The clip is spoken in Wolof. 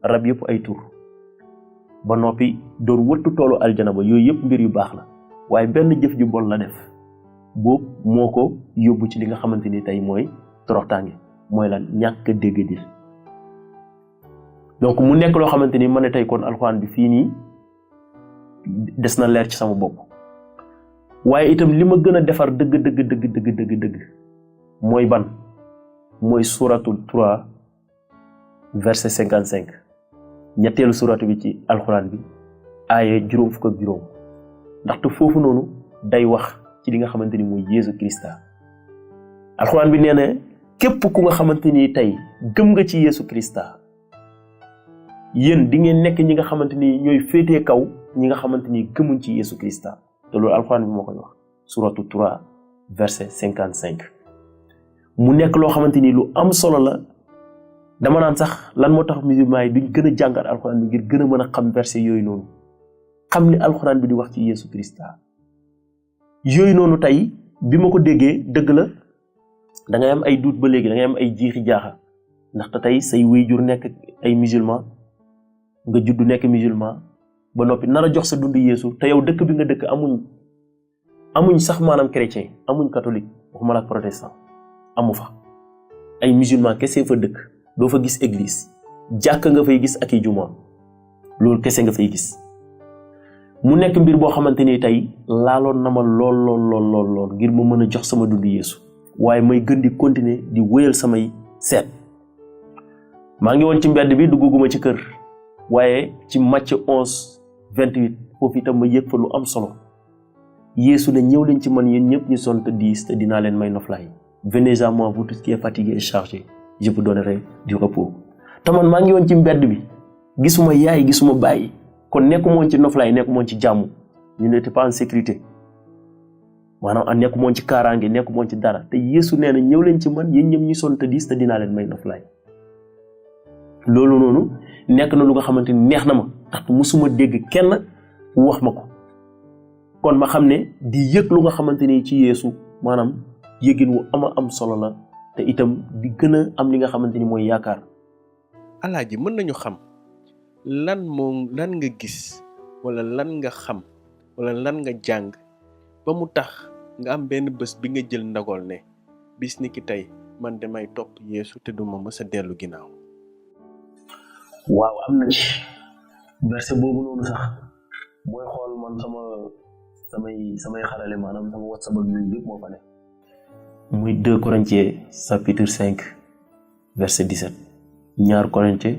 rab yëpp ay tur ba noppi doon wëttu toolu aljana ba yooyu yëpp mbir yu baax la waaye benn jëf ju bon la def boobu moo ko yóbbu ci li nga xamante ni tey mooy toroxtaange mooy lan ñàkk a dégg dir donc mu nekk loo xamante ni ma ne tey kon alxuraan bi fii nii des na leer ci sama bopp waaye itam li ma gën a defar dëgg mooy ban mooy suratul 3 verset 55 ñetteelu suratu bi ci alxuraan bi aaye 7 ndaxte foofu noonu day wax ci li nga xamante ni mooy Yeesu Krista alxuraan bi nee na képp ku nga xamante ni tey gëm nga ci Yeesu Krista yéen di ngeen nekk ñi nga xamante ni ñooy féetee kaw ñi nga xamante ni gëmuñ ci Yeesu Krista te loolu alxuraan bi moo koy wax suratu 3 verset 55 mu nekk loo xamante ni lu am solo la dama naan sax lan moo tax musulman yi duñ gën a jàngat alxuraan bi ngir gën a mën a xam verset yooyu noonu xam ni alxuraan bi di wax ci Yeesu Krista yooyu noonu tey bi ma ko déggee dëgg la da ngay am ay doute ba léegi da ngay am ay jiixi jaaxa ndaxte tey say waajur nekk ay musulman nga judd nekk musulman ba noppi nar a jox sa dund Yeesu te yow dëkk bi nga dëkk amuñ sax maanaam chrétien amuñ catholique waxuma la protestant amu fa ay musulman kese fa dëkk doo fa gis église jàkk nga fay gis ak i juma loolu kese nga fay gis mu nekk mbir boo xamante ni tey laaloon na ma lool ngir ma mën a jox sama dund Yeesu waaye may gën di continuer di wéyal samay seet maa ngi woon ci mbedd bi dugguma ci kër waaye ci Matthieu 11:28 foofu itam ma yëg fa lu am solo Yeesu ne ñëw leen ci man yéen ñëpp ñu sonn te diis te dinaa leen may noflaay venez à moi vous tous qui êtes fatigués et chargés je vous donnerai du repos te man maa ngi woon ci mbedd bi gisuma yaay gisuma baay kon nekkumoon ci noflaay nekkumoon ci jàmm ñu n'était pas en sécurité maanaam nekkumoon ci kaaraange nekkumoon ci dara te Yeesu nee na ñëw leen ci man yéen ñëpp ñu sonn te diis te dinaa leen may noflaay loolu noonu nekk na lu nga xamante ni neex na ma ndax musuma dégg kenn wax ma ko kon ma xam ne di yëg lu nga xamante ni ci Yeesu maanaam yëgin wu am solo la te itam di gën a am li nga xamante ni mooy yaakaar. Alaaji mën nañu xam lan nga gis wala lan nga xam wala lan nga jàng ba mu tax nga am benn bés bi nga jël ndogal ne bis ni ki tey man damay topp Yeesu te duma mës a dellu ginnaaw. waaw am na ci verset boobu noonu sax booy xool man samay xarale maanaam sama WhatsApp ak yooyu yëpp moo fa ne muy 2 Corinthiens chapitre 5 verset 17 2 Corinthiens